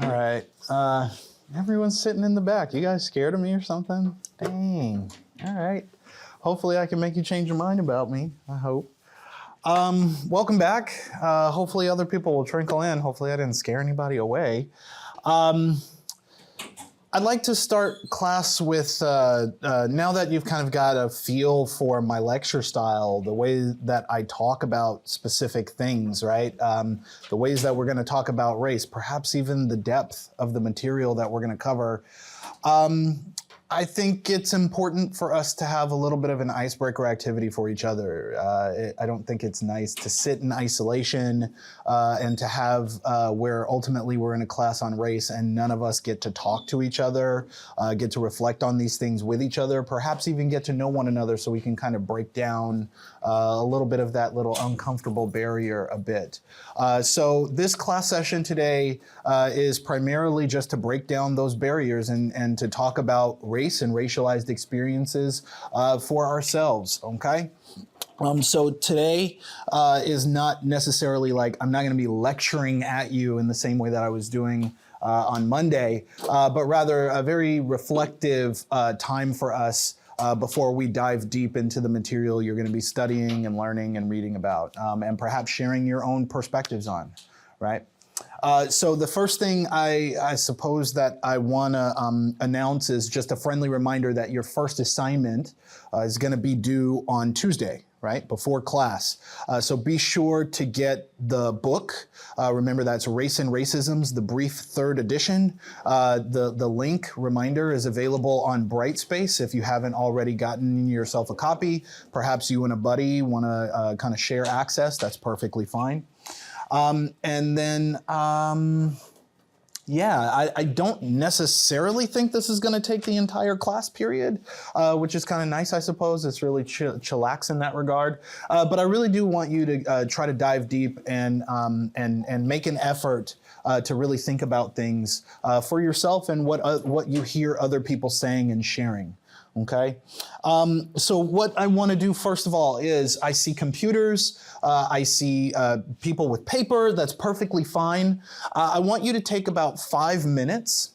All right. Everyone's sitting in the back. You guys scared of me or something? Dang. All right. Hopefully I can make you change your mind about me. I hope. Welcome back. Hopefully other people will trickle in. Hopefully I didn't scare anybody away. I'd like to start class with, now that you've kind of got a feel for my lecture style, the way that I talk about specific things, right? The ways that we're going to talk about race, perhaps even the depth of the material that we're going to cover. I think it's important for us to have a little bit of an icebreaker activity for each other. I don't think it's nice to sit in isolation and to have where ultimately we're in a class on race and none of us get to talk to each other, get to reflect on these things with each other, perhaps even get to know one another so we can kind of break down a little bit of that little uncomfortable barrier a bit. So this class session today is primarily just to break down those barriers and to talk about race and racialized experiences for ourselves, okay? So today is not necessarily like, I'm not gonna be lecturing at you in the same way that I was doing on Monday, but rather a very reflective time for us before we dive deep into the material you're gonna be studying and learning and reading about, and perhaps sharing your own perspectives on, right? So the first thing I suppose that I want to announce is just a friendly reminder that your first assignment is going to be due on Tuesday, right, before class. So be sure to get the book. Remember, that's Race and Racisms, the brief 3rd edition. The link, reminder, is available on Brightspace if you haven't already gotten yourself a copy. Perhaps you and a buddy want to kind of share access. That's perfectly fine. And then, yeah, I don't necessarily think this is going to take the entire class period, which is kind of nice, I suppose. It's really chillax in that regard. But I really do want you to try to dive deep and make an effort to really think about things for yourself and what you hear other people saying and sharing. Okay, so what I want to do first of all is I see computers, I see people with paper, that's perfectly fine. I want you to take about 5 minutes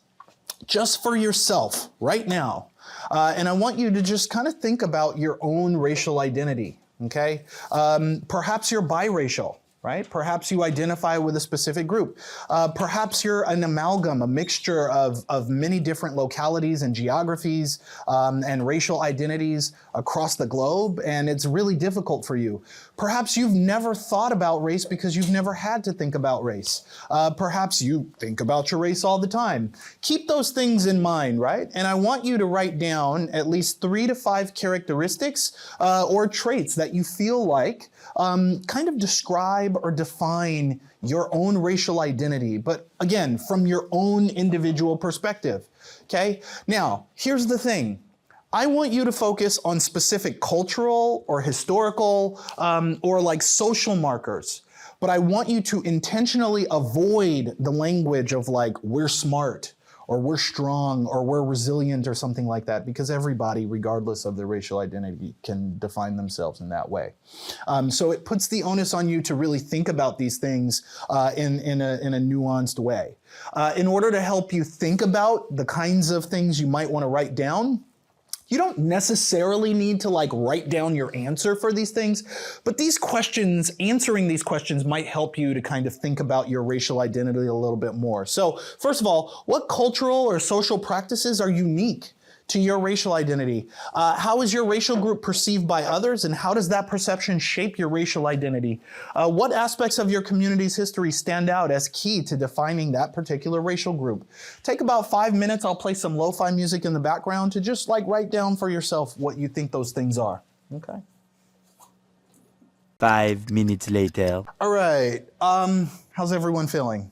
just for yourself right now. And I want you to just kind of think about your own racial identity, okay? Perhaps you're biracial. Right? Perhaps you identify with a specific group. Perhaps you're an amalgam, a mixture of many different localities and geographies and racial identities across the globe, and it's really difficult for you. Perhaps you've never thought about race because you've never had to think about race. Perhaps you think about your race all the time. Keep those things in mind, right? And I want you to write down at least 3 to 5 characteristics or traits that you feel like kind of describe or define your own racial identity, but again, from your own individual perspective, okay? Now, here's the thing. I want you to focus on specific cultural or historical or like social markers, but I want you to intentionally avoid the language of like, we're smart, or we're strong, or we're resilient, or something like that, because everybody, regardless of their racial identity, can define themselves in that way. So it puts the onus on you to really think about these things in a nuanced way. In order to help you think about the kinds of things you might want to write down, you don't necessarily need to like write down your answer for these things, but these questions, answering these questions might help you to kind of think about your racial identity a little bit more. So first of all, what cultural or social practices are unique to your racial identity? How is your racial group perceived by others, and how does that perception shape your racial identity? What aspects of your community's history stand out as key to defining that particular racial group? Take about 5 minutes. I'll play some lo-fi music in the background to just like write down for yourself what you think those things are, okay? 5 minutes later. All right, how's everyone feeling?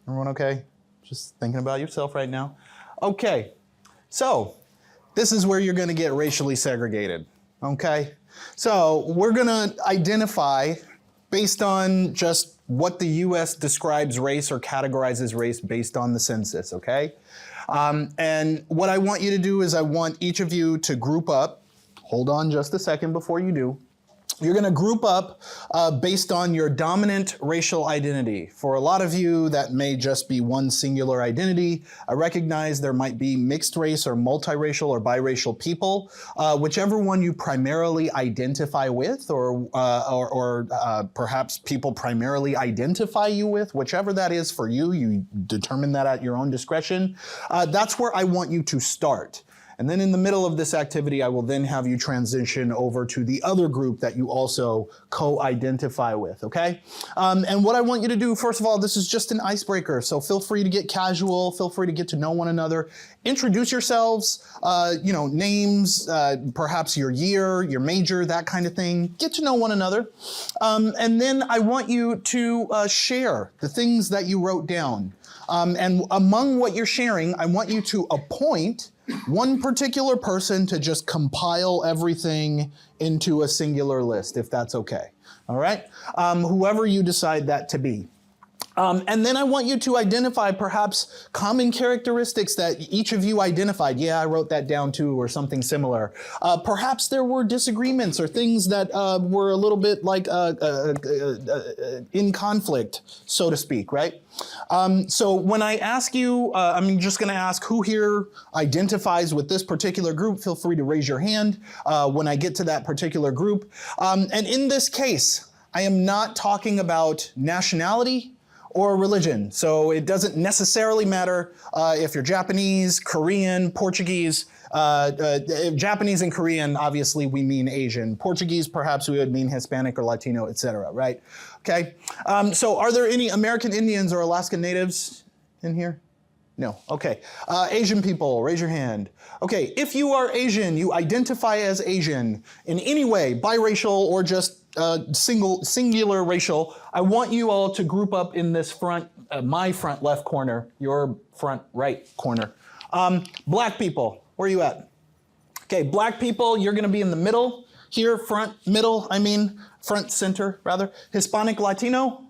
Everyone okay? Just thinking about yourself right now? Okay, so, this is where you're going to get racially segregated, okay? So we're going to identify based on just what the US describes race or categorizes race based on the census, okay? And what I want you to do is I want each of you to group up. Hold on just a second before you do. you're going to group up based on your dominant racial identity. For a lot of you, that may just be one singular identity. I recognize there might be mixed race or multiracial or biracial people. Whichever one you primarily identify with, or perhaps people primarily identify you with, whichever that is for you, you determine that at your own discretion. That's where I want you to start. And then in the middle of this activity, I will then have you transition over to the other group that you also co-identify with, okay? And what I want you to do, first of all, this is just an icebreaker, so feel free to get casual, feel free to get to know one another. Introduce yourselves, names, perhaps your year, your major, that kind of thing. Get to know one another. And then I want you to share the things that you wrote down. And among what you're sharing, I want you to appoint one particular person to just compile everything into a singular list, if that's okay. All right? Whoever you decide that to be. And then I want you to identify perhaps common characteristics that each of you identified. Yeah, I wrote that down too, or something similar. Perhaps there were disagreements or things that were a little bit like in conflict, so to speak, right? So when I ask you, I'm just going to ask who here identifies with this particular group. Feel free to raise your hand when I get to that particular group. And in this case, I am not talking about nationality or religion. So it doesn't necessarily matter if you're Japanese, Korean, Portuguese. Japanese and Korean, obviously we mean Asian. Portuguese, perhaps we would mean Hispanic or Latino, etc. Right? Okay. So are there any American Indians or Alaskan Natives in here? No. Okay. Asian people, raise your hand. Okay. If you are Asian, you identify as Asian in any way, biracial or just singular racial, I want you all to group up in this front, my front left corner, your front right corner. Black people, where are you at? Okay, black people, you're gonna be in the middle here, front center rather. Hispanic, Latino,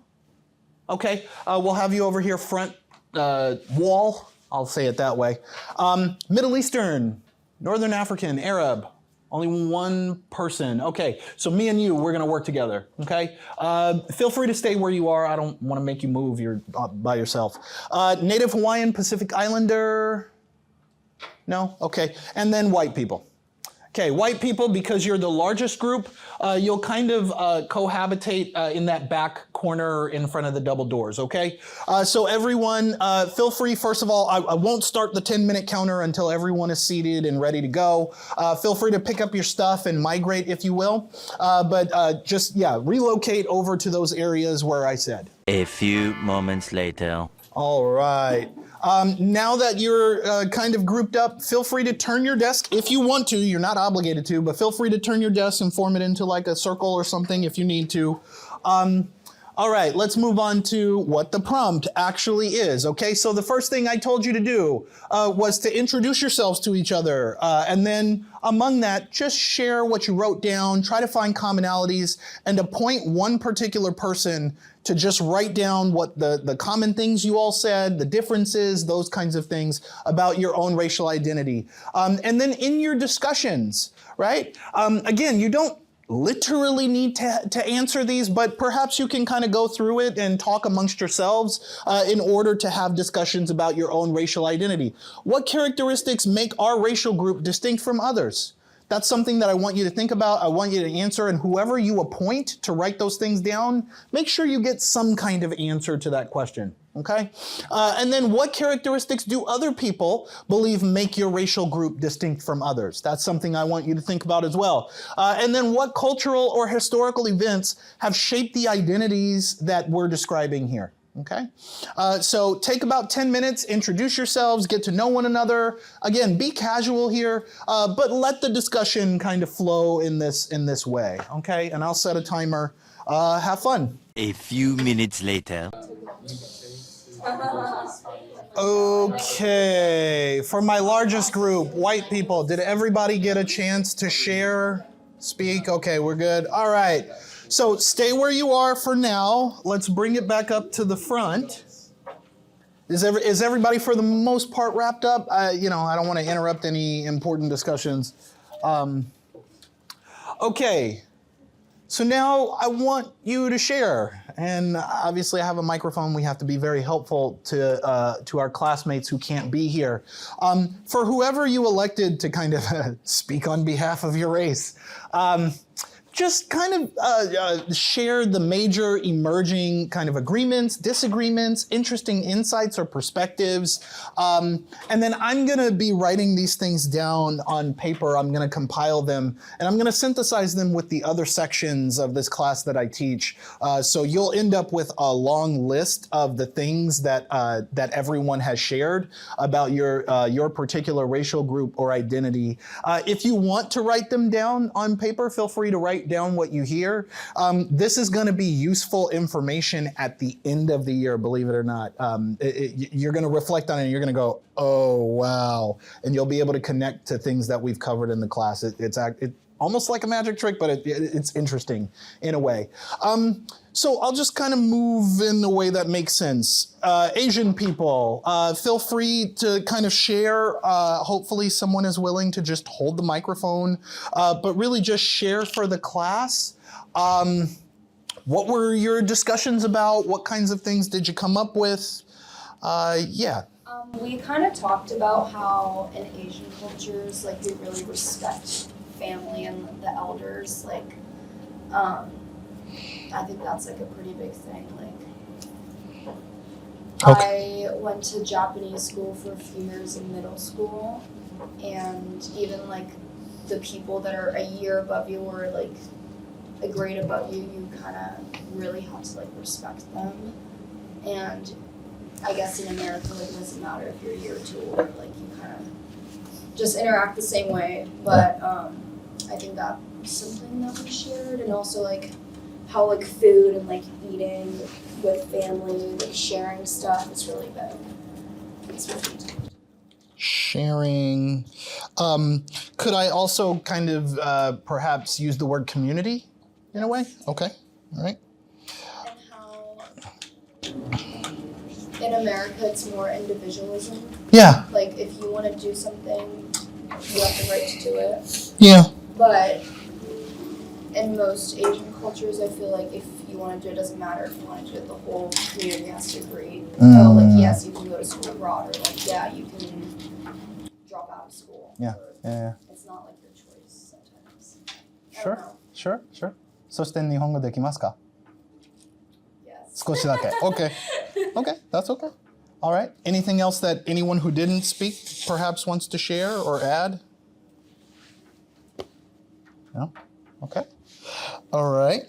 okay, we'll have you over here front wall, I'll say it that way. Middle Eastern, Northern African, Arab, only one person. Okay, so me and you, we're gonna work together, okay? Feel free to stay where you are. I don't wanna make you move, you're by yourself. Native Hawaiian, Pacific Islander, no? Okay, and then white people. Okay, white people, because you're the largest group, you'll kind of cohabitate in that back corner in front of the double doors, okay? So everyone, feel free, first of all, I won't start the 10-minute counter until everyone is seated and ready to go. Feel free to pick up your stuff and migrate, if you will. But just, yeah, relocate over to those areas where I said. A few moments later. All right. Now that you're kind of grouped up, feel free to turn your desk if you want to. You're not obligated to, but feel free to turn your desk and form it into like a circle or something if you need to. All right, let's move on to what the prompt actually is. Okay, so the first thing I told you to do was to introduce yourselves to each other. And then among that, just share what you wrote down, try to find commonalities, and appoint one particular person to just write down what the common things you all said, the differences, those kinds of things about your own racial identity. And then in your discussions, right? Again, you don't literally need to answer these, but perhaps you can kind of go through it and talk amongst yourselves in order to have discussions about your own racial identity. What characteristics make our racial group distinct from others? That's something that I want you to think about. I want you to answer, and whoever you appoint to write those things down, make sure you get some kind of answer to that question, okay? And then what characteristics do other people believe make your racial group distinct from others? That's something I want you to think about as well. And then what cultural or historical events have shaped the identities that we're describing here? Okay, so take about 10 minutes, introduce yourselves, get to know one another. Again, be casual here, but let the discussion kind of flow in this way, okay? And I'll set a timer. Have fun. A few minutes later. Okay, for my largest group, white people, did everybody get a chance to share, speak? Okay, we're good. All right. So stay where you are for now. Let's bring it back up to the front. Is everybody for the most part wrapped up? I don't want to interrupt any important discussions. Okay. So now I want you to share, and obviously I have a microphone. We have to be very helpful to our classmates who can't be here. For whoever you elected to kind of speak on behalf of your race, just kind of share the major emerging kind of agreements, disagreements, interesting insights or perspectives. And then I'm going to be writing these things down on paper. I'm going to compile them, and I'm going to synthesize them with the other sections of this class that I teach. So you'll end up with a long list of the things that that everyone has shared about your particular racial group or identity. If you want to write them down on paper, feel free to write down what you hear. This is going to be useful information at the end of the year, believe it or not. You're going to reflect on it and you're going to go, oh, wow. And you'll be able to connect to things that we've covered in the class. It's almost like a magic trick, but it's interesting in a way. So I'll just kind of move in a way that makes sense. Asian people, feel free to kind of share. Hopefully someone is willing to just hold the microphone, but really just share for the class. What were your discussions about? What kinds of things did you come up with? Yeah. We kind of talked about how in Asian cultures, like, we really respect family and the elders. Like, I think that's like a pretty big thing. Like, Okay. I went to Japanese school for a few years in middle school, and even like the people that are a year above you or like a grade above you, you kind of really have to like respect them. And I guess in America, like, it doesn't matter if you're a year or two older, like, you kind of just interact the same way. But I think that's something that we shared, and also like how like food and like eating with family, like sharing stuff is really big. It's really Sharing. Could I also kind of perhaps use the word community in a way? Okay, all right. And how in America it's more individualism. Yeah, Like, if you want to do something, you have the right to do it. yeah. But in most Asian cultures, I feel like if you want to do it, it doesn't matter if you want to do it, the whole community has to agree. So, like, yes, you can go to school abroad, or like, yeah, you can drop out of school. Yeah, Or yeah. it's not like your choice sometimes. I don't Sure, know. sure, sure. そして日本語できますか? Yes. 少しだけ. Okay, okay, that's okay. All right. Anything else that anyone who didn't speak perhaps wants to share or add? No? Okay. All right.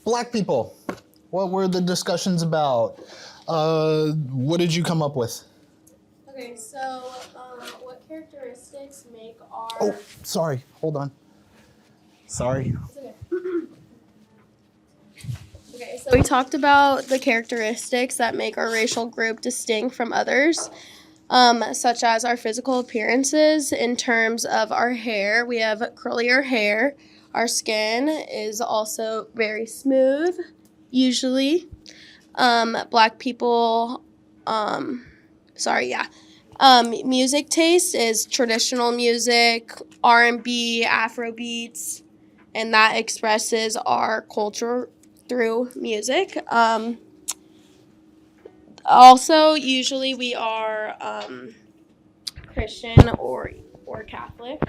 Black people. What were the discussions about? What did you come up with? Okay, so what characteristics make our... Oh, sorry. Hold on. Sorry. It's okay. Okay, so we talked about the characteristics that make our racial group distinct from others, such as our physical appearances. In terms of our hair, we have curlier hair. Our skin is also very smooth, usually. Black people, music taste is traditional music, R&B, Afro beats, and that expresses our culture through music. Also, usually we are Christian or Catholic.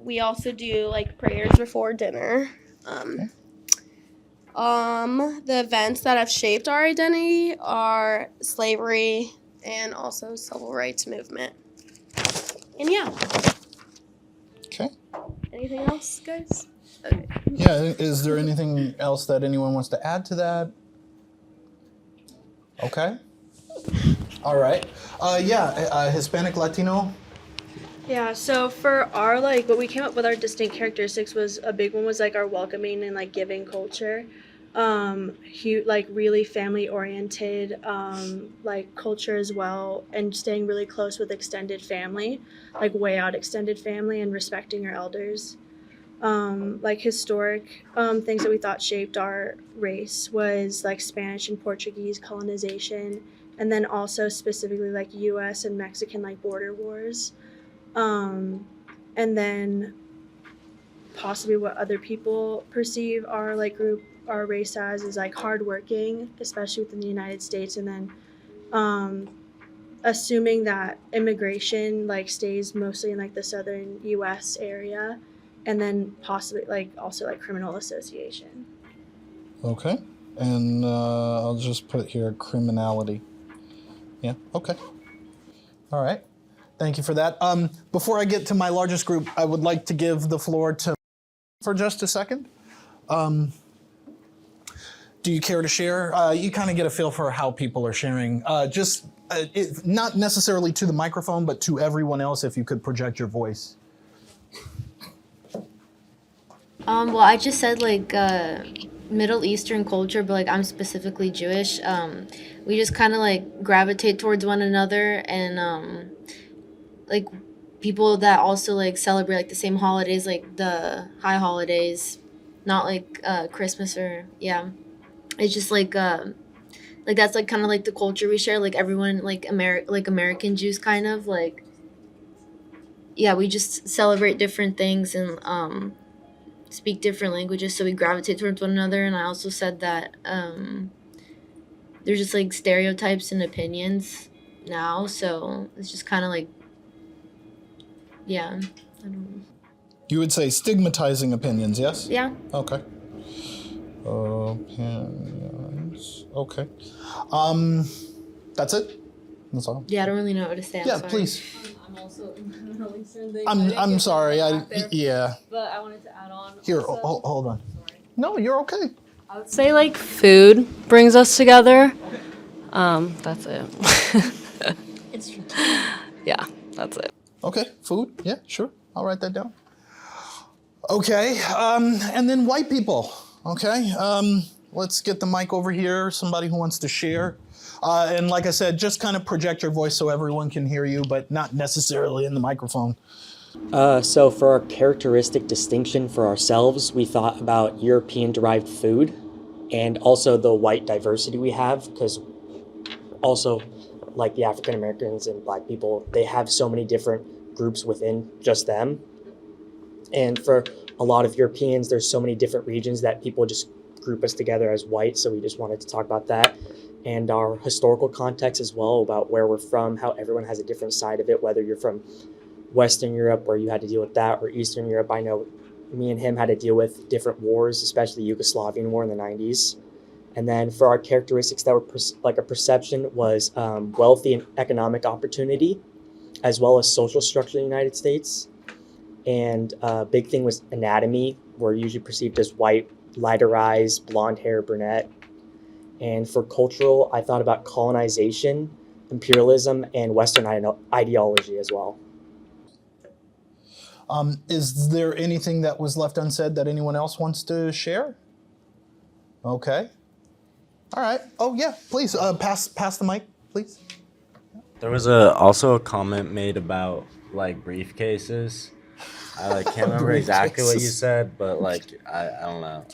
We also do like prayers before dinner. The events that have shaped our identity are slavery and also civil rights movement. And yeah. Okay. Anything else, guys? Okay. Yeah, is there anything else that anyone wants to add to that? Okay. All right. Hispanic, Latino. Yeah, so for our, like, what we came up with our distinct characteristics was a big one was, like, our welcoming and, like, giving culture. Like, really family-oriented, like, culture as well, and staying really close with extended family, like, way out extended family, and respecting our elders. Like, historic things that we thought shaped our race was, like, Spanish and Portuguese colonization, and then also specifically, like, U.S. and Mexican, like, border wars. And then possibly what other people perceive our like group, our race as, is like hardworking, especially within the United States, and then assuming that immigration like stays mostly in like the southern U.S. area, and then possibly like also like criminal association. Okay. And I'll just put here criminality. Yeah, okay. All right. Thank you for that. Before I get to my largest group, I would like to give the floor to for just a second. Do you care to share? You kind of get a feel for how people are sharing. Not necessarily to the microphone, but to everyone else, if you could project your voice. Well, I just said like Middle Eastern culture, but like I'm specifically Jewish. We just kind of like gravitate towards one another, and like people that also like celebrate like the same holidays, like the high holidays, not like Christmas or yeah. It's just like that's like kind of like the culture we share. Like everyone like American Jews kind of like yeah, we just celebrate different things and speak different languages, so we gravitate towards one another. And I also said that there's just like stereotypes and opinions now, so it's just kind of like yeah, I don't know. You would say stigmatizing opinions, yes? Yeah. Okay. Opinions. Okay. That's it? That's all? Yeah, I don't really know what to say. I'm Yeah, sorry. please. I'm also in the Middle Eastern thing. I'm sorry. Yeah. But I wanted to add on. Here, also, hold on. No, you're okay. I would say like food brings us together. That's it. It's true. Yeah, that's it. Okay, food. Yeah, sure. I'll write that down. Okay, and then white people. Okay, let's get the mic over here. Somebody who wants to share. And like I said, just kind of project your voice so everyone can hear you, but not necessarily in the microphone. So for our characteristic distinction for ourselves, we thought about European-derived food and also the white diversity we have, because also like the African Americans and Black people, they have so many different groups within just them. And for a lot of Europeans, there's so many different regions that people just group us together as white, so we just wanted to talk about that. And our historical context as well, about where we're from, how everyone has a different side of it, whether you're from Western Europe where you had to deal with that, or Eastern Europe. I know me and him had to deal with different wars, especially the Yugoslavian war in the 90s. And then for our characteristics that were like a perception was wealthy and economic opportunity, as well as social structure in the United States. And a big thing was anatomy. We're usually perceived as white, lighter eyes, blonde hair, brunette. And for cultural, I thought about colonization, imperialism, and Western ideology as well. Is there anything that was left unsaid that anyone else wants to share? Okay. All right. Oh, yeah, please, pass the mic, please. There was also a comment made about like briefcases. I can't remember exactly what you said, but like I don't know.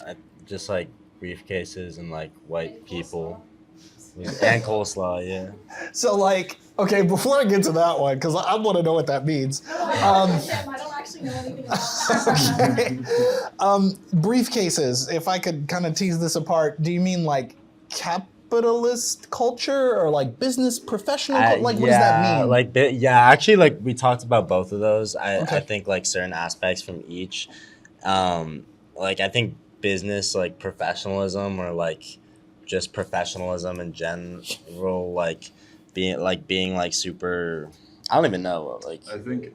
Just like briefcases and like white people and coleslaw, yeah. So like, okay, before I get to that one, because I want to know what that means. I don't actually know anything about that. Okay. Briefcases, if I could kind of tease this apart, do you mean like capitalist culture or like business professional? What does that mean? Actually, like we talked about both of those. I think like certain aspects from each. Like I think business, like professionalism, or like just professionalism in general, like being like super. I don't even know. Like I think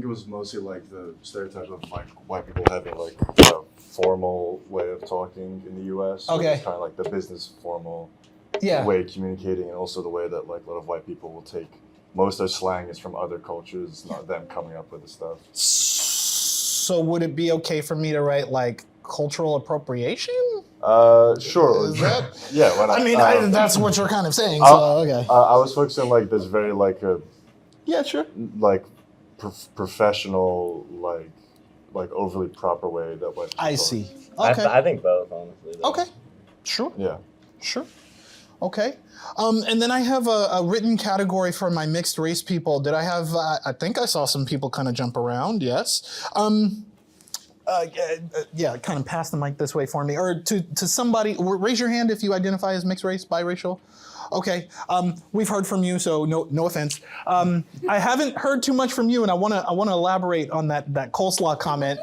it was mostly like the stereotype of like white people having like a formal way of talking in the U.S. So Okay. it's kind of like the business formal Yeah. way of communicating, and also the way that like a lot of white people will take most of their slang is from other cultures, not them coming up with the stuff. So would it be okay for me to write like cultural appropriation? Sure. Is that? Yeah. When I mean, that's what you're kind of saying. So okay. I was focusing on like this very like a Yeah, sure. like professional like overly proper way that white people I talk. see. Okay. I think both, honestly. though. Okay. Sure. Yeah. Sure. Okay. And then I have a written category for my mixed race people. Did I have, I think I saw some people kind of jump around, yes. yeah, kind of pass the mic this way for me, or to somebody. Raise your hand if you identify as mixed race, biracial. Okay, we've heard from you, so no offense. I haven't heard too much from you, and I wanna elaborate on that coleslaw comment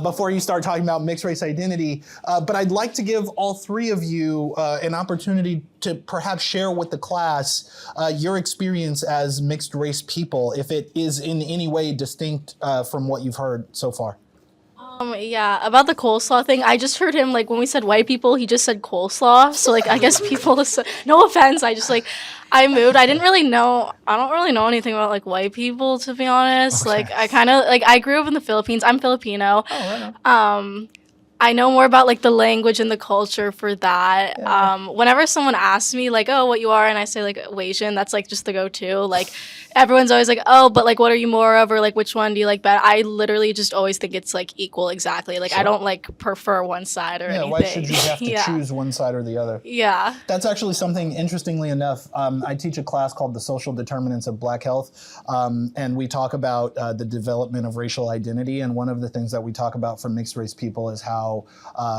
before you start talking about mixed race identity. But I'd like to give all three of you an opportunity to perhaps share with the class your experience as mixed race people, if it is in any way distinct from what you've heard so far. Yeah, about the coleslaw thing, I just heard him, like, when we said white people, he just said coleslaw. So, like, I guess people, no offense, I moved. I don't really know anything about, like, white people, to be honest. Okay. Like, I grew up in the Philippines. I'm Filipino. Oh, right on. I know more about, like, the language and the culture for that. Yeah. Whenever someone asks me, like, oh, what you are, and I say, like, Asian, that's, like, just the go-to. Like, everyone's always like, oh, but, like, what are you more of, or, like, which one do you like better? I literally just always think it's, like, equal exactly. Like, Sure. I don't, like, prefer one side or anything. Why should you have to Yeah. choose one side or the other? Yeah. That's actually something, interestingly enough, I teach a class called The Social Determinants of Black Health, and we talk about the development of racial identity, and one of the things that we talk about for mixed race people is how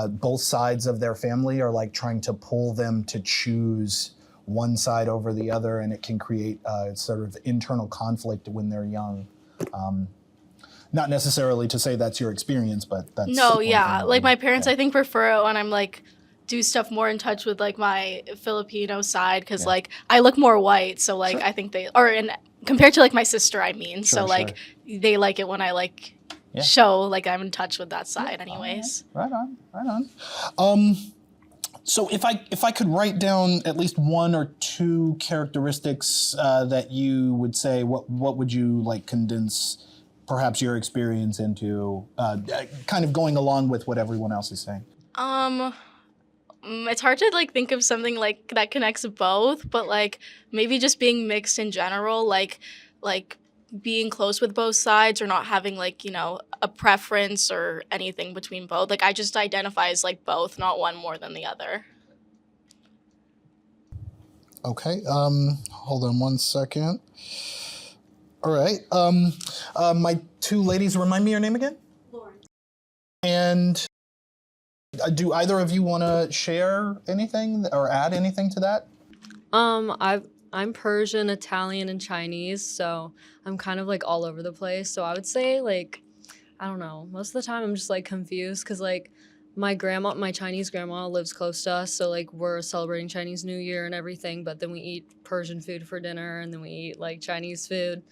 both sides of their family are like trying to pull them to choose one side over the other, and it can create sort of internal conflict when they're young. Not necessarily to say that's your experience, but that's No, one yeah. thing. Like, my parents, Yeah. I think, prefer it when I'm, like, do stuff more in touch with, like, my Filipino side, because, Yeah. like, I look more white, so, like, Sure. I think compared to, like, my sister, I mean. Sure, So, like, they like it when I, like, Yeah. show, like, I'm in touch with that side anyways. Right on. So if I could write down at least one or two characteristics that you would say, what would you like condense perhaps your experience into, kind of going along with what everyone else is saying? It's hard to, like, think of something, like, that connects both, but, like, maybe just being mixed in general, like being close with both sides, or not having, like, you know, a preference or anything between both. Like, I just identify as, like, both, not one more than the other. Okay, hold on one second. All right, my two ladies, remind me your name again? Lauren. And do either of you want to share anything or add anything to that? I'm Persian, Italian, and Chinese, so I'm kind of like all over the place. So I would say, like, I don't know, most of the time I'm just like confused because like my Chinese grandma lives close to us, so like we're celebrating Chinese New Year and everything, but then we eat Persian food for dinner and then we eat like Chinese food.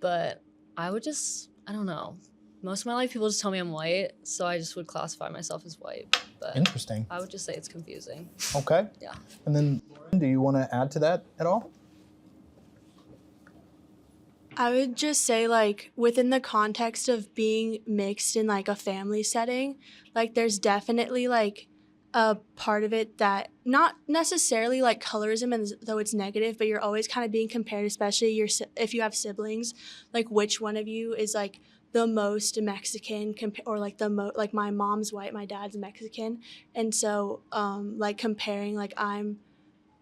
But I don't know. Most of my life people just tell me I'm white, so I just would classify myself as white. But Interesting. I would just say it's confusing. Okay. Yeah. And then, Lauren, do you want to add to that at all? I would just say, like, within the context of being mixed in, like, a family setting, like, there's definitely, like, a part of it that not necessarily, like, colorism, and though it's negative, but you're always kind of being compared, especially if you have siblings, like, which one of you is, like, the most Mexican, or, like, like, my mom's white, my dad's Mexican, and so, like, comparing, like, I'm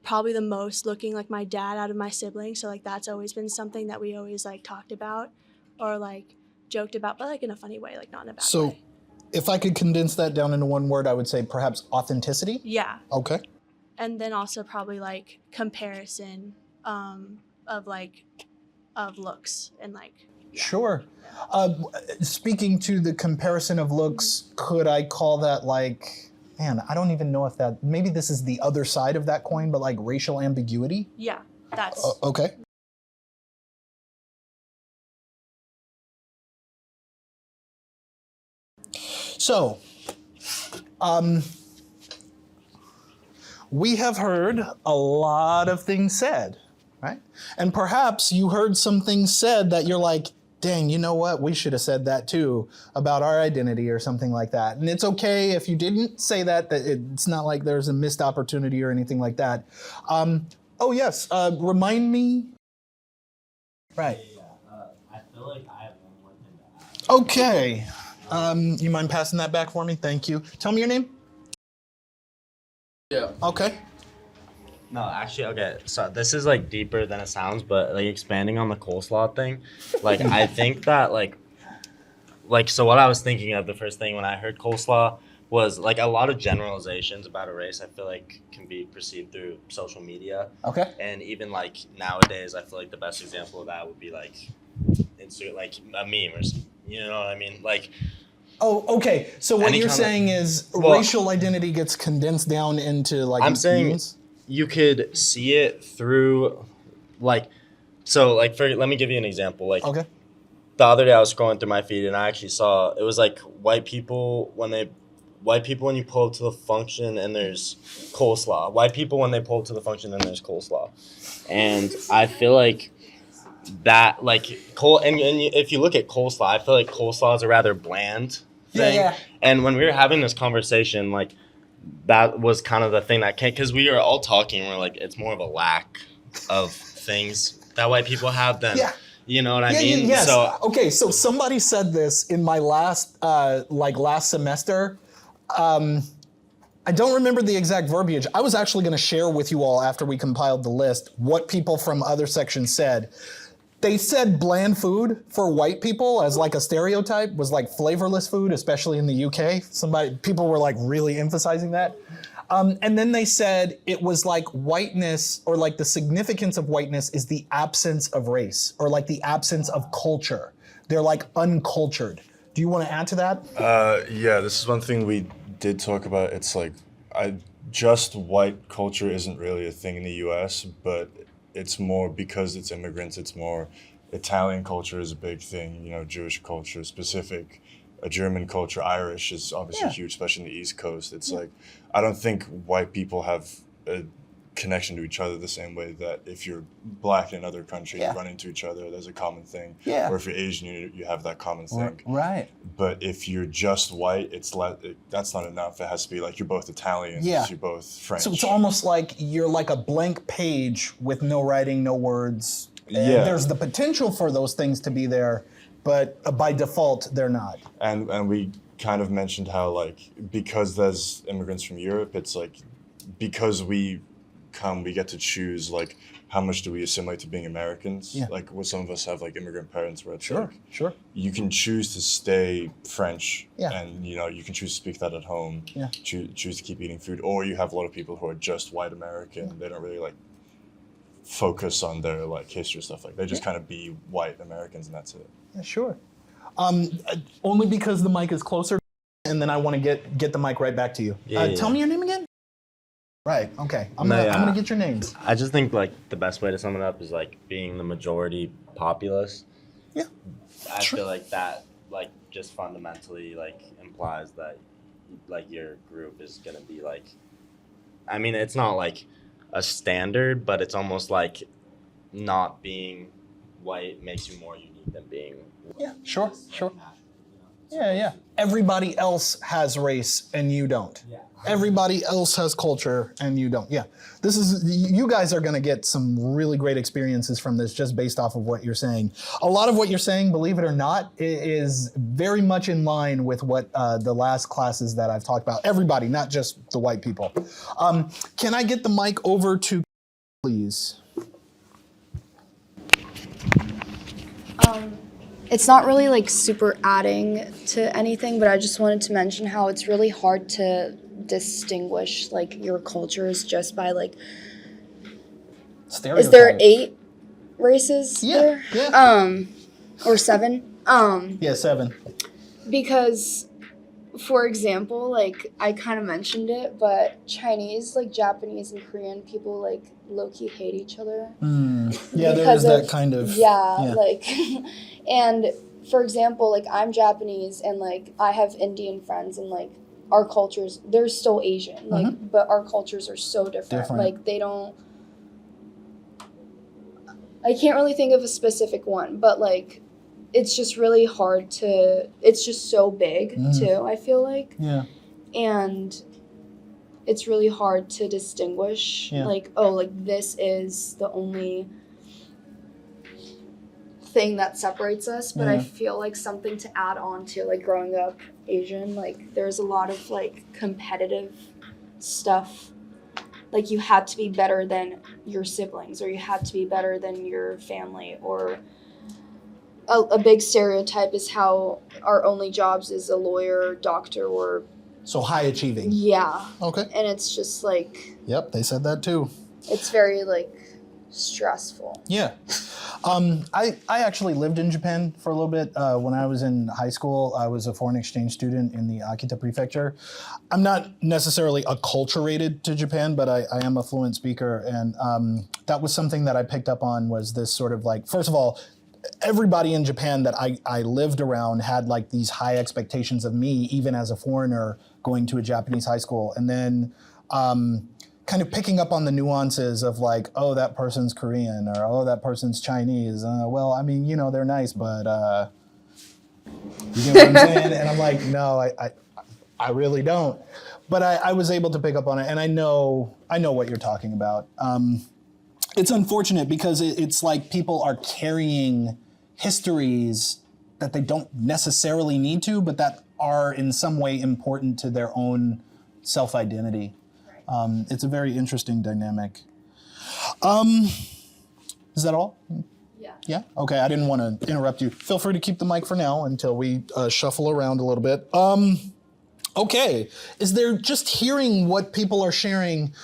probably the most looking like my dad out of my siblings, so like that's always been something that we always like talked about or like joked about, but like in a funny way, like not in a bad way. So if I could condense that down into one word, I would say perhaps authenticity. Yeah. Okay. And then also probably like comparison of looks and like Sure. Speaking to the comparison of looks, could I call that like, man, I don't even know if that, maybe this is the other side of that coin, but like racial ambiguity? yeah, that's Okay. So, we have heard a lot of things said, right? And perhaps you heard some things said that you're like, dang, you know what? We should have said that too about our identity or something like that. And it's okay if you didn't say that, it's not like there's a missed opportunity or anything like that. Oh yes, remind me. Right. I feel like I have one more thing to add. Okay. You mind passing that back for me? Thank you. Tell me your name. Yeah. Okay. No, actually, okay. So this is like deeper than it sounds, but like expanding on the coleslaw thing, like I think that like like, so what I was thinking of the first thing when I heard coleslaw was like a lot of generalizations about a race. I feel like can be perceived through social media, Okay. and even like nowadays, I feel like the best example of that would be like insert like a meme or something. You know what I mean? Like, Oh, okay. So what Any you're kind of- saying is Well- racial identity gets condensed down into like I'm saying memes? you could see it through, like, so like let me give you an example. Like, Okay. the other day I was scrolling through my feed and I actually saw it was like white people when you pull up to the function and there's coleslaw. White people when they pull up to the function and there's coleslaw, and I feel like that like if you look at coleslaw, I feel like coleslaw is a rather bland thing. Yeah. And when we were having this conversation, like that was kind of the thing that came because we were all talking. We're like, it's more of a lack of things that white people have than. Yeah. You know what I mean? Yes. So Okay, so somebody said this in my last semester. I don't remember the exact verbiage. I was actually going to share with you all after we compiled the list what people from other sections said. They said bland food for white people as like a stereotype was like flavorless food, especially in the UK. People were like really emphasizing that. And then they said it was like whiteness or like the significance of whiteness is the absence of race or like the absence of culture. They're like uncultured. Do you want to add to that? Yeah, this is one thing we did talk about. It's like just white culture isn't really a thing in the US, but it's more because it's immigrants, it's more Italian culture is a big thing, Jewish culture specific. A German culture, Irish is obviously huge, especially in the East Coast. It's like, I don't think white people have a connection to each other the same way that if you're black in another country, you run into each other, there's a common thing. Yeah. Or if you're Asian, you have that common thing. Right. But if you're just white, that's not enough. It has to be like you're both Italian, Yeah. you're both French. So it's almost like you're like a blank page with no writing, no words. And Yeah. there's the potential for those things to be there, but by default, they're not. And we kind of mentioned how like because there's immigrants from Europe, it's like because we get to choose like how much do we assimilate to being Americans. Yeah. Like some of us have like immigrant parents where it's Sure. you can choose to stay French Yeah. and you can choose to speak that at home. Yeah. Choose to keep eating food. Or you have a lot of people who are just white American. They don't really like focus on their like history stuff like they just kind of be white Americans and that's it. Yeah, sure. Only because the mic is closer, and then I want to get the mic right back to you. Tell me your name again. Right. Okay. I'm gonna get your names. I just think like the best way to sum it up is like being the majority populace. Yeah. I feel like that like just fundamentally like implies that like your group is gonna be like, I mean it's not like a standard, but it's almost like not being white makes you more unique than being white. Yeah. Sure. Yeah. Everybody else has race and you don't. Yeah. Everybody else has culture and you don't. Yeah. You guys are going to get some really great experiences from this just based off of what you're saying. A lot of what you're saying, believe it or not, is very much in line with what the last classes that I've talked about. Everybody, not just the white people. Can I get the mic over to, please? It's not really like super adding to anything, but I just wanted to mention how it's really hard to distinguish like your cultures just by like, is there 8 races there? Yeah. Or 7? Yeah, 7. Because, for example, like I kind of mentioned it, but Chinese, like Japanese and Korean people like low-key hate each other. Yeah, there is that kind of. Yeah. Like, and for example, like I'm Japanese and like I have Indian friends and like our cultures, they're still Asian, like, but our cultures are so different. Like they don't, I can't really think of a specific one, but like, it's just really hard to, it's just so big too, I feel like. Yeah. And it's really hard to distinguish like, oh, like this is the only thing that separates us. But I feel like something to add on to like growing up Asian, like there's a lot of like competitive stuff. Like you had to be better than your siblings or you had to be better than your family or a big stereotype is how our only jobs is a lawyer, doctor, or So high achieving. yeah. Okay. And it's just like Yep, they said that too. it's very like stressful. Yeah. I actually lived in Japan for a little bit. When I was in high school, I was a foreign exchange student in the Akita prefecture. I'm not necessarily acculturated to Japan, but I am a fluent speaker. And that was something that I picked up on was this sort of like, first of all, everybody in Japan that I lived around had like these high expectations of me, even as a foreigner going to a Japanese high school. And then kind of picking up on the nuances of like, oh, that person's Korean or oh, that person's Chinese. Well, I mean, you know, they're nice, but you get what I'm saying? And I'm like, no, I really don't. But I was able to pick up on it, and I know what you're talking about. It's unfortunate because it's like people are carrying histories that they don't necessarily need to, but that are in some way important to their own self-identity. It's a very interesting dynamic. Is that all? Yeah. Yeah? Okay, I didn't want to interrupt you. Feel free to keep the mic for now until we shuffle around a little bit. Okay, is there, just hearing what people are sharing,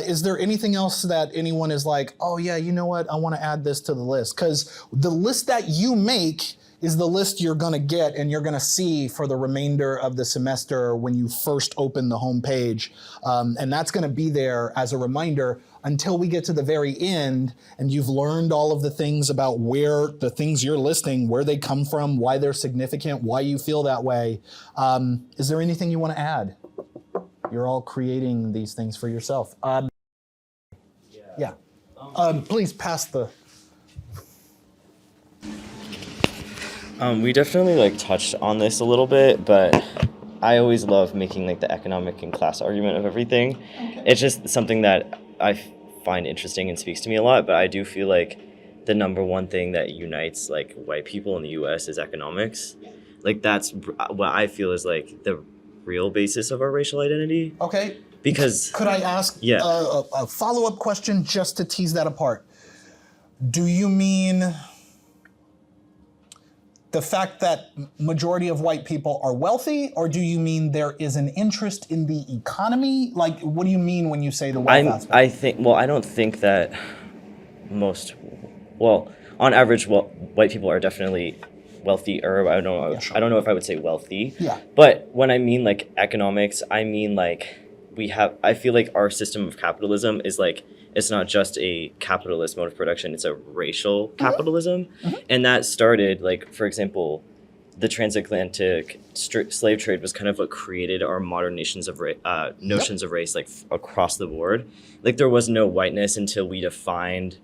is there anything else that anyone is like, oh yeah, you know what, I want to add this to the list? Because the list that you make is the list you're going to get and you're going to see for the remainder of the semester when you first open the home page. And that's going to be there as a reminder until we get to the very end and you've learned all of the things about where the things you're listing, where they come from, why they're significant, why you feel that way. Is there anything you want to add? You're all creating these things for yourself. Yeah. Please pass the... We definitely like touched on this a little bit, but I always love making like the economic and class argument of everything. Okay. It's just something that I find interesting and speaks to me a lot, but I do feel like the number one thing that unites like white people in the US is economics. Like that's what I feel is like the real basis of our racial identity. Okay. Because could I ask a follow-up question just to tease that apart? Do you mean the fact that majority of white people are wealthy, or do you mean there is an interest in the economy? Like, what do you mean when you say the wealth aspect? I don't think that on average, white people are definitely wealthier. I don't know. Yeah, sure. I don't know if I would say wealthy. Yeah. But when I mean like economics, I mean like I feel like our system of capitalism is like, it's not just a capitalist mode of production, it's a racial capitalism. Mm-hmm. And that started, like, for example, the transatlantic slave trade was kind of what created our modern notions of race, like, across the board. Like, there was no whiteness until we defined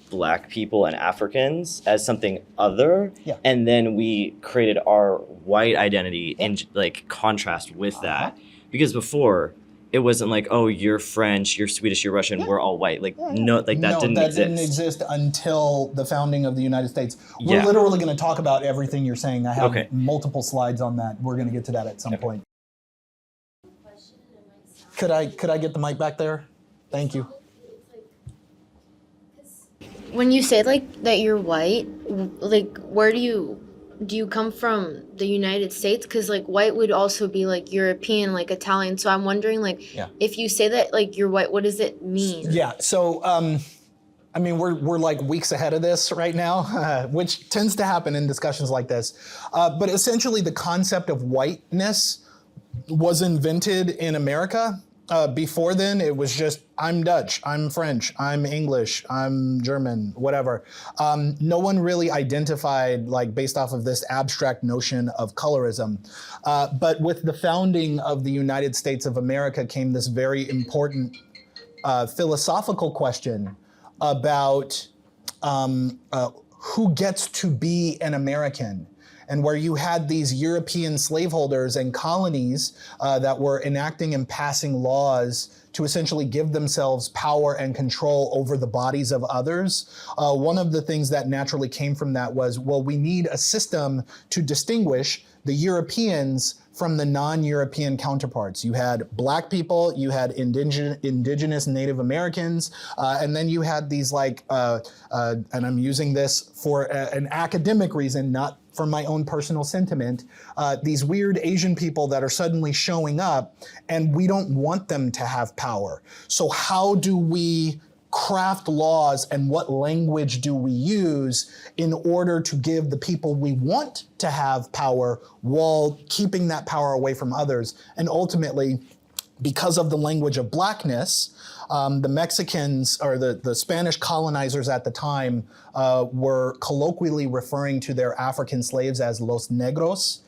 Black people and Africans as something other. Yeah. And then we created our white identity in, like, contrast with that. Because before, it wasn't like, oh, you're French, you're Swedish, you're Russian, we're all white. Like, no, like that didn't exist. Didn't exist until the founding of the United States. We're literally going to talk about everything you're saying. I have multiple slides on that. We're going to get to that at some point. Could I get the mic back there? Thank you. When you say like that you're white, like where do you come from, the United States? Because like white would also be like European, like Italian. So I'm wondering like if you say that like you're white, what does it mean? Yeah. So I mean we're like weeks ahead of this right now, which tends to happen in discussions like this. But essentially the concept of whiteness was invented in America. Before then, it was just, I'm Dutch, I'm French, I'm English, I'm German, whatever. No one really identified, like, based off of this abstract notion of colorism. But with the founding of the United States of America came this very important philosophical question about who gets to be an American. And where you had these European slaveholders and colonies that were enacting and passing laws to essentially give themselves power and control over the bodies of others. One of the things that naturally came from that was, well, we need a system to distinguish the Europeans from the non-European counterparts. You had Black people, you had indigenous Native Americans, and then you had these like, and I'm using this for an academic reason, not for my own personal sentiment, these weird Asian people that are suddenly showing up, and we don't want them to have power. So how do we craft laws, and what language do we use in order to give the people we want to have power while keeping that power away from others? And ultimately, because of the language of Blackness, the Mexicans, or the Spanish colonizers at the time, were colloquially referring to their African slaves as los negros,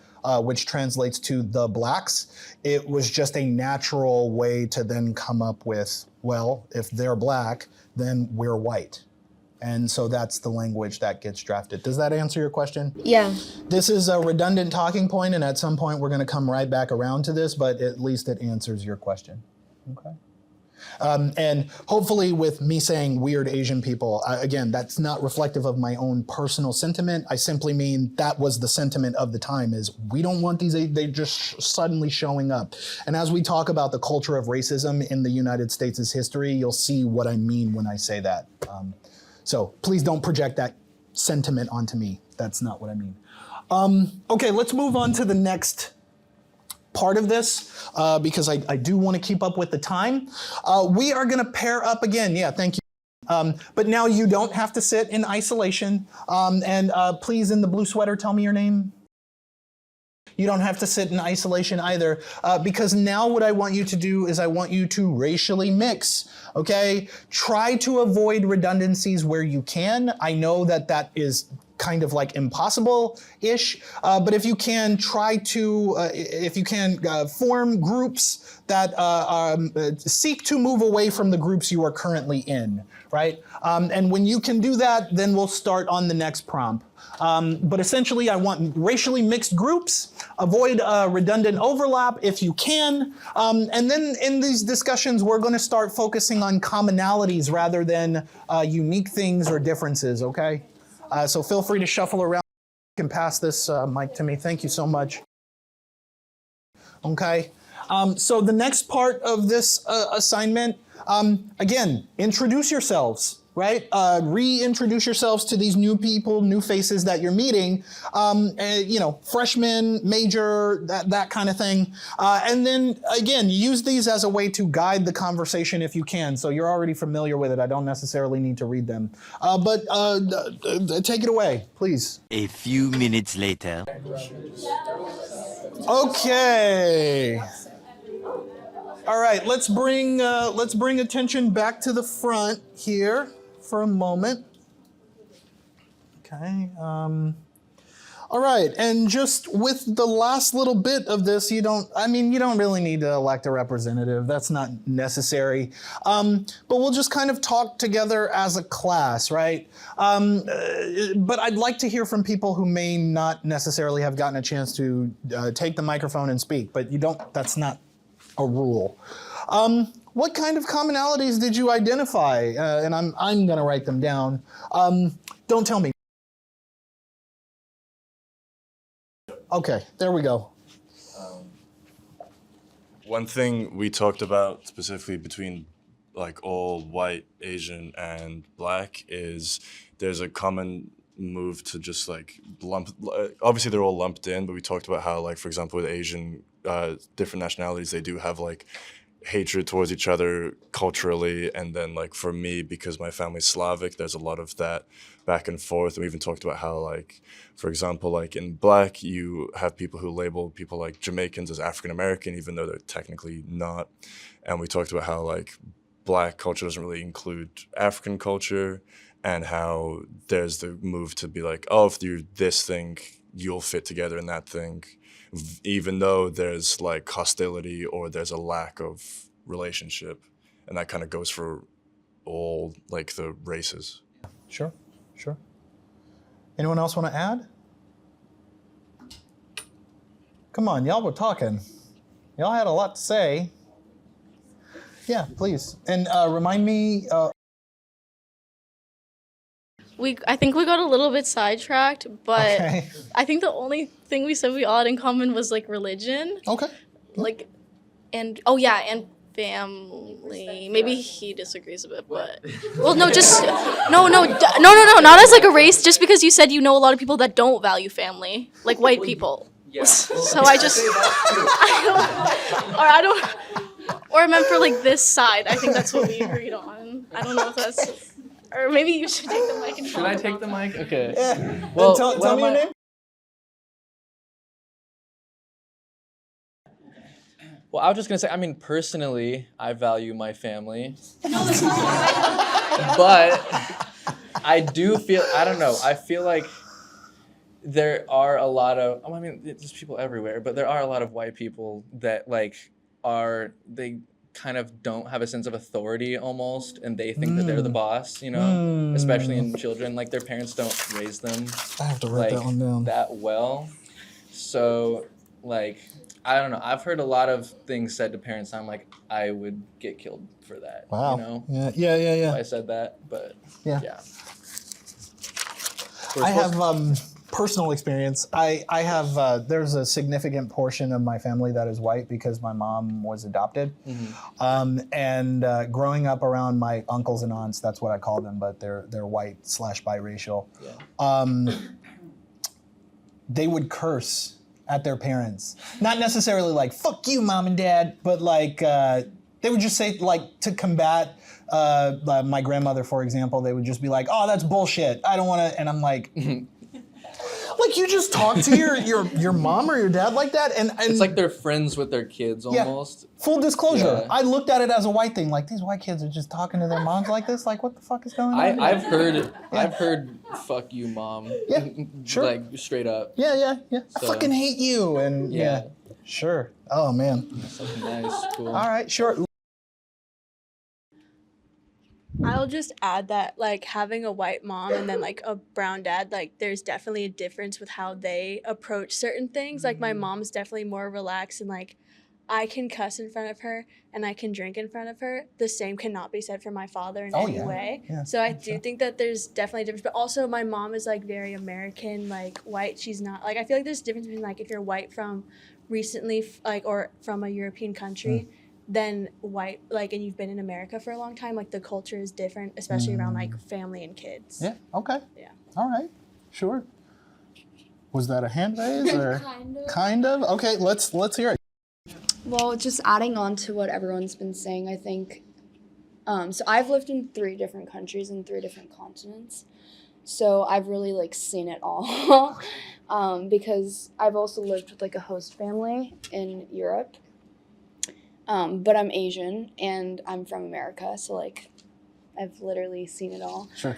which translates to the blacks. It was just a natural way to then come up with, well, if they're Black, then we're white. And so that's the language that gets drafted. Does that answer your question? Yeah. This is a redundant talking point, and at some point we're going to come right back around to this, but at least it answers your question. Okay. And hopefully with me saying weird Asian people, again, that's not reflective of my own personal sentiment. I simply mean that was the sentiment of the time, is we don't want these, they just suddenly showing up. And as we talk about the culture of racism in the United States' history, you'll see what I mean when I say that. So please don't project that sentiment onto me. That's not what I mean. Okay, let's move on to the next part of this, because I do want to keep up with the time. We are going to pair up again. Yeah, thank you. But now you don't have to sit in isolation. And please, in the blue sweater, tell me your name. You don't have to sit in isolation either, because now what I want you to do is I want you to racially mix, okay? Try to avoid redundancies where you can. I know that that is kind of like impossible-ish, but if you can, try to, form groups that seek to move away from the groups you are currently in, right? And when you can do that, then we'll start on the next prompt. But essentially, I want racially mixed groups, avoid redundant overlap if you can, and then in these discussions, we're going to start focusing on commonalities rather than unique things or differences, okay? So feel free to shuffle around. You can pass this mic to me. Thank you so much. Okay. So the next part of this assignment, again, introduce yourselves, right? Reintroduce yourselves to these new people, new faces that you're meeting, freshman, major, that kind of thing. And then again, use these as a way to guide the conversation if you can. So you're already familiar with it. I don't necessarily need to read them. But take it away, please. A few minutes later. Okay. All right, let's bring attention back to the front here for a moment. Okay. All right, and just with the last little bit of this, you don't really need to elect a representative. That's not necessary. But we'll just kind of talk together as a class, right? But I'd like to hear from people who may not necessarily have gotten a chance to take the microphone and speak, but that's not a rule. What kind of commonalities did you identify? And I'm gonna write them down. Don't tell me. Okay, there we go. One thing we talked about specifically between like all white, Asian, and Black is there's a common move to just like lump, obviously they're all lumped in, but we talked about how, like, for example, with Asian, different nationalities, they do have like hatred towards each other culturally. And then like for me, because my family's Slavic, there's a lot of that back and forth. And we even talked about how, like, for example, like in Black, you have people who label people like Jamaicans as African American, even though they're technically not. And we talked about how like Black culture doesn't really include African culture, and how there's the move to be like, oh, if you're this thing, you'll fit together in that thing, even though there's like hostility or there's a lack of relationship. And that kind of goes for all like the races. Sure. Anyone else want to add? Come on, y'all were talking. Y'all had a lot to say. Yeah, please. And remind me. I think we got a little bit sidetracked, but Okay. I think the only thing we said we all had in common was like religion, Okay. like, and oh yeah, and family. Maybe he disagrees a bit, but well, no, just no, not as like a race. Just because you said you know a lot of people that don't value family, like white people. Yeah. So I just, I don't, or I meant for like this side. I think that's what we agreed on. I don't know if that's, or maybe you should take the mic and Should I take the mic? Okay. Yeah. Well, tell what me am your I- name. Well, I was just gonna say, I mean, personally, I value my family. But I do feel, I don't know, I feel like there are a lot of, I mean, there's people everywhere, but there are a lot of white people that like they kind of don't have a sense of authority almost, and they think that they're the boss, you know, especially in children. Like their parents don't raise them I have to write that one down. that well. So like, I don't know. I've heard a lot of things said to parents. I'm like, I would get killed for that. Wow. You know? Yeah. If I said that, but Yeah. yeah. I have personal experience. I have there's a significant portion of my family that is white because my mom was adopted. And growing up around my uncles and aunts, that's what I call them, but they're white / biracial. Yeah. They would curse at their parents. Not necessarily like, fuck you, mom and dad, but like they would just say, like, to combat my grandmother, for example, they would just be like, oh, that's bullshit. I don't want to, and I'm like, like you just talk to your mom or your dad like that? And It's like they're friends with their kids almost. Full disclosure, Yeah. I looked at it as a white thing. Like, these white kids are just talking to their moms like this. Like, what the fuck is going on? I've heard fuck you, mom. Yeah, sure. Like straight up. Yeah. I So- fucking hate you. And Yeah. Sure. Oh, man. Something nice, cool. All right, sure. I'll just add that, like, having a white mom and then, like, a brown dad, like, there's definitely a difference with how they approach certain things. Like, my mom's definitely more relaxed and, like, I can cuss in front of her and I can drink in front of her. The same cannot be said for my father in any way. Yeah, So I do think that there's definitely a difference. But also, my mom is, like, very American, like, white. She's not, like, I feel like there's a difference between, like, if you're white from recently, like, or from a European country, then white, like, and you've been in America for a long time, like, the culture is different, especially around, like, family and kids. Yeah, okay. Yeah. All right, sure. Was that a hand raise or? Kind of. Kind of? Okay, let's hear it. Well, just adding on to what everyone's been saying, I think, so I've lived in 3 different countries and 3 different continents. So I've really, like, seen it all. Because I've also lived with, like, a host family in Europe. But I'm Asian and I'm from America, so, like, I've literally seen it all. Sure.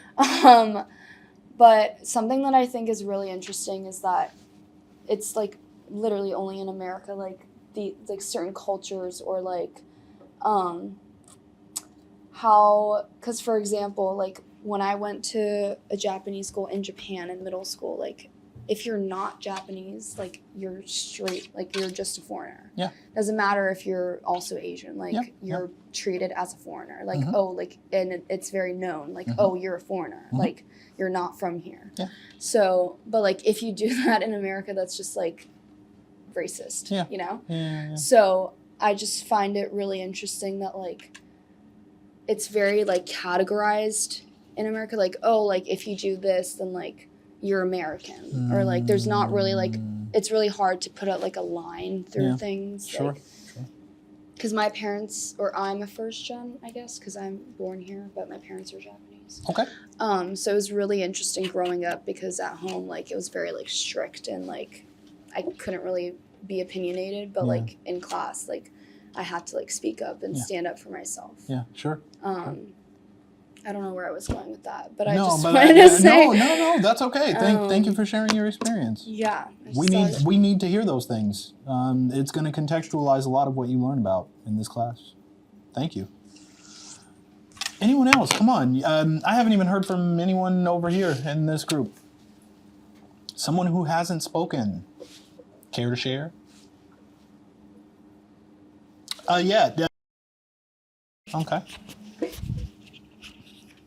But something that I think is really interesting is that it's, like, literally only in America, like, like certain cultures or, like, how, because, for example, like, when I went to a Japanese school in Japan in middle school, like, if you're not Japanese, like, you're straight, like, you're just a foreigner. Yeah. Doesn't matter if you're also Asian, like, Yeah, you're treated as a foreigner. Like, Mhm. oh, like, and it's very known, like, Mhm. oh, you're a foreigner. Mhm. Like, you're not from here. Yeah. So, but, like, if you do that in America, that's just, like, racist, Yeah. you know? Yeah. So I just find it really interesting that, like, it's very, like, categorized in America. Like, oh, like, if you do this, then, like, you're American. Or, like, there's not really, like, it's really hard to put out, like, a line through Yeah. things. Sure. Like, because my parents, or I'm a first gen, I guess, because I'm born here, but my parents are Japanese. Okay. So it was really interesting growing up because at home, like, it was very, like, strict and, like, I couldn't really be opinionated, but, Yeah. like, in class, like, I had to, like, speak up and Yeah. stand up for myself. Yeah, sure. I don't know where I was going with that, but I No, just but wanted to say. no, that's okay. Thank you for sharing your experience. Yeah. I We just thought- we need to hear those things. It's going to contextualize a lot of what you learn about in this class. Thank you. Anyone else? Come on. I haven't even heard from anyone over here in this group. Someone who hasn't spoken. Care to share? Okay.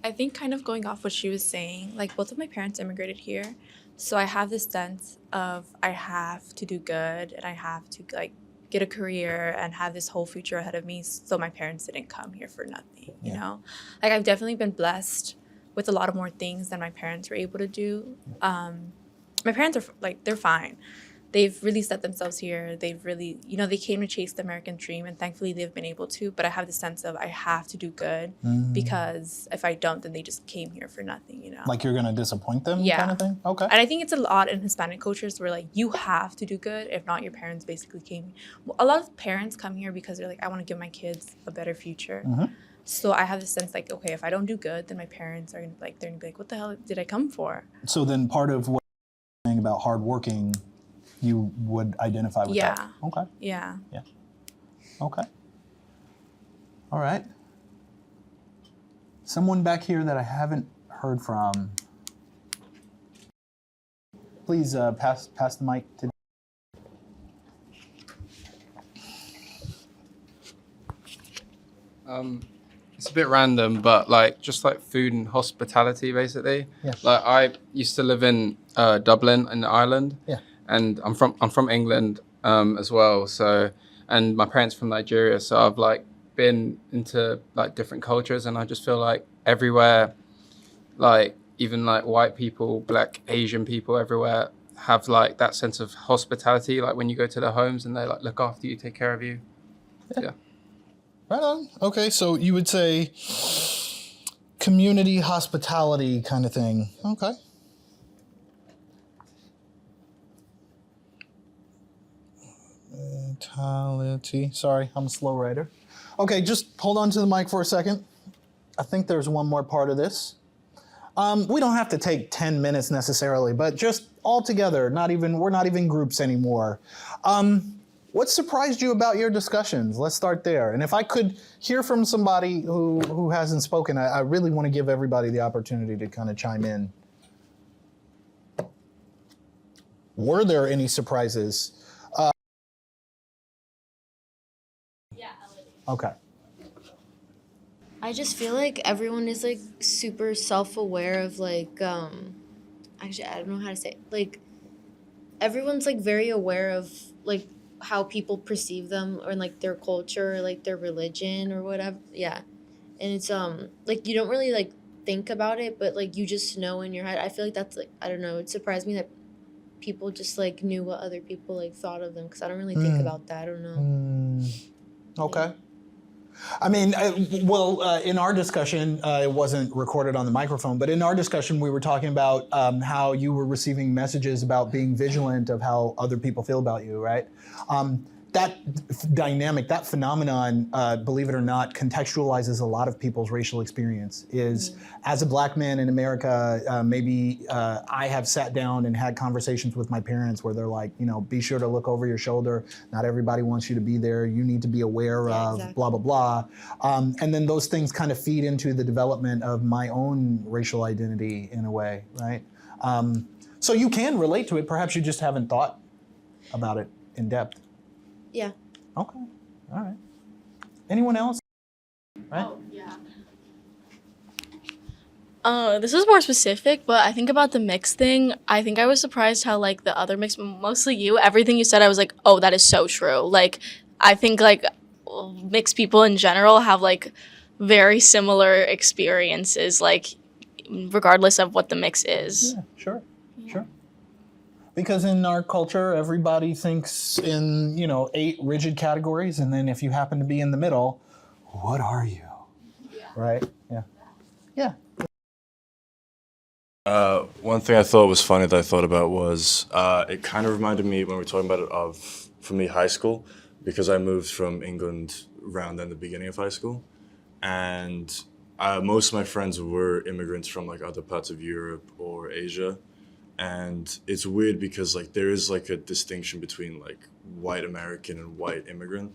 I think kind of going off what she was saying, like both of my parents immigrated here. So I have this sense of I have to do good and I have to like get a career and have this whole future ahead of me. So my parents didn't come here for nothing, you know? Like I've definitely been blessed with a lot of more things than my parents were able to do. My parents are like, they're fine. They've really set themselves here. They've really, you know, they came to chase the American dream and thankfully they've been able to. But I have the sense of I have to do good because if I don't, then they just came here for nothing, you know? Like you're going to disappoint them Yeah. kind of thing? Okay. And I think it's a lot in Hispanic cultures where like you have to do good. If not, your parents basically came. Well, a lot of parents come here because they're like, I want to give my kids a better future. So I have the sense like, okay, if I don't do good, then my parents are gonna like, they're gonna be like, what the hell did I come for? So then part of what you're saying about hardworking, you would identify with that? Okay. Yeah. Yeah. Okay. All right. Someone back here that I haven't heard from. Please pass the mic to. It's a bit random, but like just like food and hospitality, basically. Yeah. Like I used to live in Dublin in Ireland. Yeah. And I'm from England as well. So, and my parents from Nigeria. So I've like been into like different cultures, and I just feel like everywhere, like even like white people, black, Asian people everywhere have like that sense of hospitality. Like when you go to their homes and they like look after you, take care of you. Yeah. Right on. Okay, so you would say community hospitality kind of thing. Okay. Hospitality. Sorry, I'm a slow writer. Okay, just hold on to the mic for a second. I think there's one more part of this. We don't have to take 10 minutes necessarily, but just all together, we're not even groups anymore. What surprised you about your discussions? Let's start there. And if I could hear from somebody who hasn't spoken, I really want to give everybody the opportunity to kind of chime in. Were there any surprises? Okay. I just feel like everyone is like super self-aware of like actually I don't know how to say it. Like everyone's like very aware of like how people perceive them or like their culture or like their religion or whatever. Yeah. And it's like you don't really like think about it, but like you just know in your head. I feel like that's like I don't know, it surprised me that people just like knew what other people like thought of them because I don't really think about that. I don't know. Okay. I mean, in our discussion, it wasn't recorded on the microphone, but in our discussion, we were talking about how you were receiving messages about being vigilant of how other people feel about you, right? That dynamic, that phenomenon, believe it or not, contextualizes a lot of people's racial experience. As a black man in America, maybe I have sat down and had conversations with my parents where they're like, you know, be sure to look over your shoulder. Not everybody wants you to be there. You need to be aware of blah, blah, blah. And then those things kind of feed into the development of my own racial identity in a way, right? So you can relate to it. Perhaps you just haven't thought about it in depth. Yeah. Okay. All right. Anyone else? Right? Oh, yeah. This is more specific, but I think about the mix thing. I think I was surprised how like the other mix, mostly you, everything you said, I was like, oh, that is so true. Like, I think like mixed people in general have like very similar experiences, like regardless of what the mix is. Yeah, sure. Because in our culture, everybody thinks in, 8 rigid categories, and then if you happen to be in the middle, what are you? Yeah. Right? Yeah. Yeah. One thing I thought was funny that I thought about was it kind of reminded me when we were talking about it of, for me, high school, because I moved from England around in the beginning of high school, and most of my friends were immigrants from like other parts of Europe or Asia. And it's weird because like there is like a distinction between like white American and white immigrant.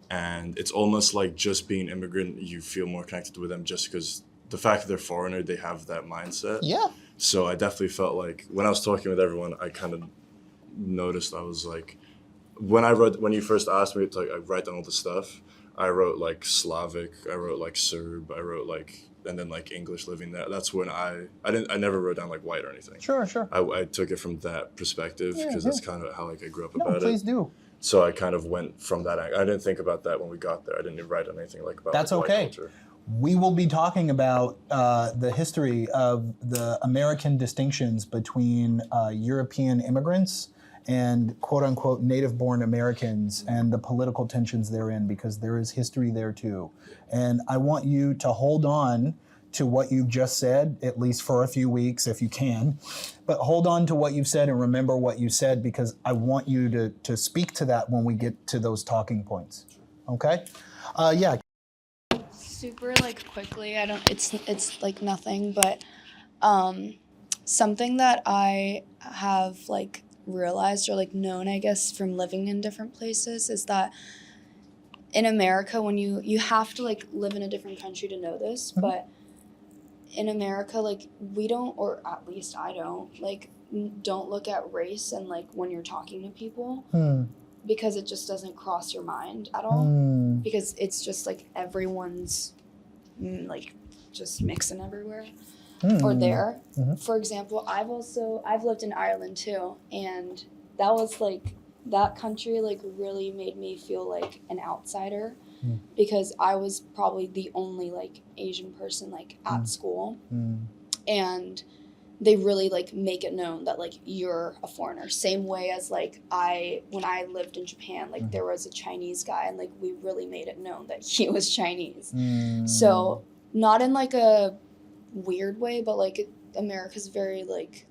And it's almost like just being immigrant, you feel more connected with them just because the fact that they're foreigner, they have that mindset. Yeah. So I definitely felt like when I was talking with everyone, I kind of noticed I was like, when you first asked me to like, I write down all the stuff, I wrote like Slavic, I wrote like Serb, I wrote like and then like English living there. That's when I never wrote down like white or anything. Sure. I took it from that perspective because that's kind of how like I grew up about Please it. do. So I kind of went from that. I didn't think about that when we got there. I didn't even write anything like about That's like, okay. white culture. We will be talking about the history of the American distinctions between European immigrants and quote-unquote native-born Americans and the political tensions therein, because there is history there too. And I want you to hold on to what you've just said, at least for a few weeks if you can, but hold on to what you've said and remember what you said, because I want you to speak to that when we get to those talking points. Okay? Yeah. Super like quickly, I don't, it's like nothing, but something that I have like realized or like known, I guess, from living in different places is that in America, when you have to like live in a different country to know this, but in America, like we don't, or at least I don't, like don't look at race and like when you're talking to people because it just doesn't cross your mind at all, because it's just like everyone's like just mixing everywhere. Or there. For example, I've lived in Ireland too, and that was like, that country like really made me feel like an outsider because I was probably the only like Asian person like at school, and they really like make it known that like you're a foreigner. Same way as like when I lived in Japan, like there was a Chinese guy and like we really made it known that he was Chinese. So not in like a weird way, but like America's very like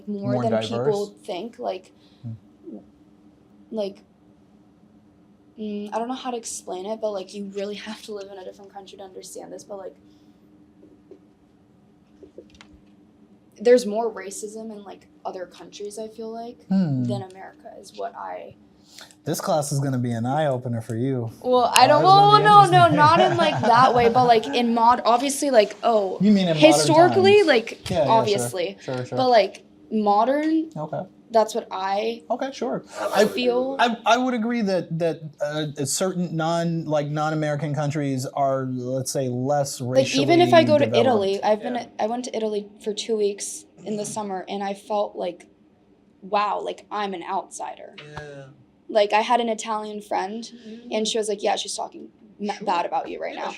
more than diverse? people think. Like I don't know how to explain it, but like you really have to live in a different country to understand this. But like there's more racism in like other countries, I feel like, than America is what I. This class is going to be an eye-opener for you. Well, I don't. Well, no, not in like that way, but like in obviously, like You mean in historically, modern times? like Yeah, obviously, sure. but like modern. Okay. That's what I. Okay, sure. I feel. I would agree that certain non-American countries are, let's say, less racially Like even if I go to developed. Italy, I went to Italy for 2 weeks in the summer, and I felt like, wow, like I'm an outsider. Yeah. Like I had an Italian friend, and she was like, "Yeah, she's talking bad about you right now,"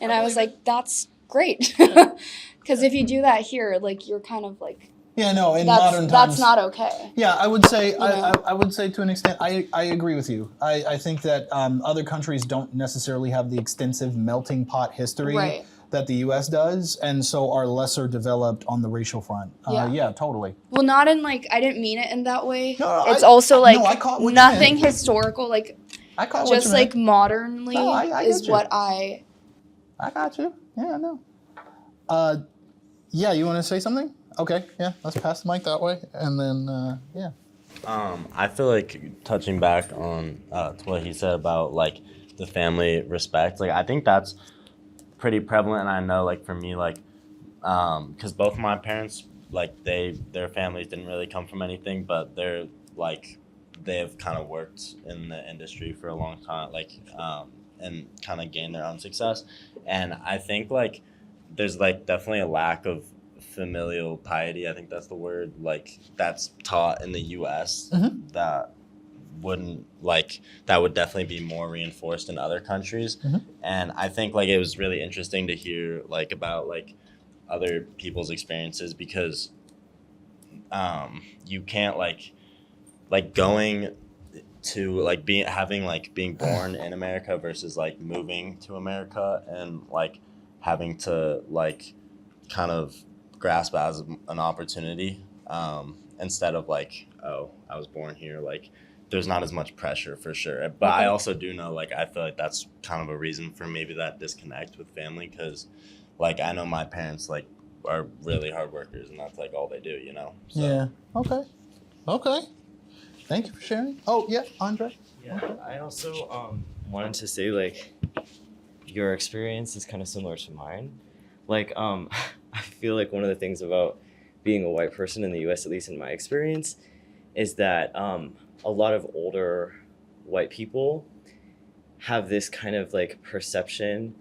and I was like, "That's great," because if you do that here, like you're kind of like. Yeah, no, in modern times. That's not okay. Yeah, I would say, know? I would say to an extent, I agree with you. I think that other countries don't necessarily have the extensive melting pot history Right. that the U.S. does, and so are lesser developed on the racial front. Yeah, totally. Well, not in like, I didn't mean it in that way. No, it's also like I caught what you nothing meant. historical, like I caught what just you like meant. modernly No, I is get you. what I. I got you. Yeah, no. Yeah, you want to say something? Okay, yeah, let's pass the mic that way, and then, yeah. I feel like touching back on to what he said about like the family respect, like I think that's pretty prevalent. And I know like for me, like because both my parents, like their families didn't really come from anything, but they're like they've kind of worked in the industry for a long time, like and kind of gained their own success. And I think like there's like definitely a lack of familial piety, I think that's the word, like that's taught in the US that would definitely be more reinforced in other countries. And I think like it was really interesting to hear like about like other people's experiences, because you can't like going to like being born in America versus like moving to America and like having to like kind of grasp as an opportunity instead of like, oh, I was born here, like there's not as much pressure for sure. But I also do know, like I feel like that's kind of a reason for maybe that disconnect with family, because like I know my parents like are really hard workers and that's like all they do, you know. So. Yeah. Okay. Thank you for sharing. Oh yeah, Andre. Yeah, I also wanted to say like your experience is kind of similar to mine. Like I feel like one of the things about being a white person in the US, at least in my experience, is that a lot of older white people have this kind of like perception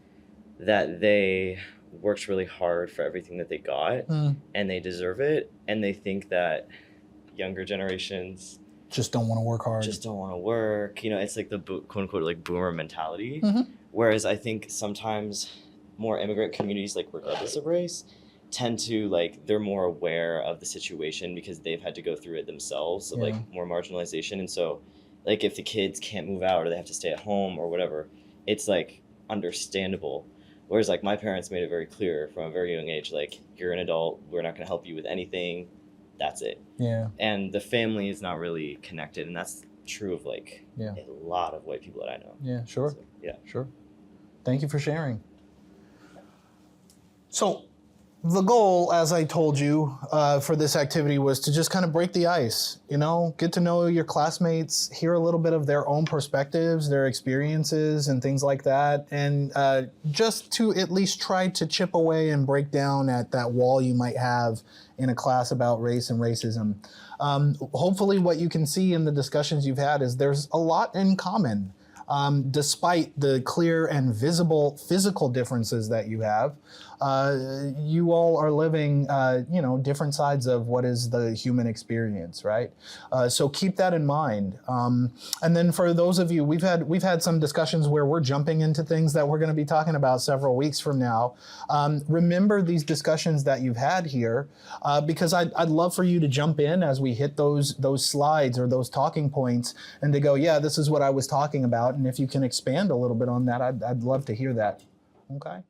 that they worked really hard for everything that they got and they deserve it, and they think that younger generations just don't want to work hard. Just don't want to work. You know, it's like the quote unquote like boomer mentality. Mm-hmm. Whereas I think sometimes more immigrant communities, like regardless of race, tend to like they're more aware of the situation because they've had to go through it themselves, of like more marginalization. And so like if the kids can't move out or they have to stay at home or whatever, it's like understandable. Whereas like my parents made it very clear from a very young age, like you're an adult, we're not going to help you with anything. That's it. Yeah. And the family is not really connected, and that's true of like a lot of white people that I know. Yeah, sure. So, yeah. Sure. Thank you for sharing. So the goal, as I told you, for this activity was to just kind of break the ice, you know, get to know your classmates, hear a little bit of their own perspectives, their experiences and things like that. And just to at least try to chip away and break down at that wall you might have in a class about race and racism. Hopefully what you can see in the discussions you've had is there's a lot in common. Despite the clear and visible physical differences that you have, you all are living, you know, different sides of what is the human experience, right? So keep that in mind. And then for those of you, we've had some discussions where we're jumping into things that we're going to be talking about several weeks from now. Remember these discussions that you've had here, because I'd love for you to jump in as we hit those slides or those talking points, and to go, yeah, this is what I was talking about. And if you can expand a little bit on that, I'd love to hear that. Okay.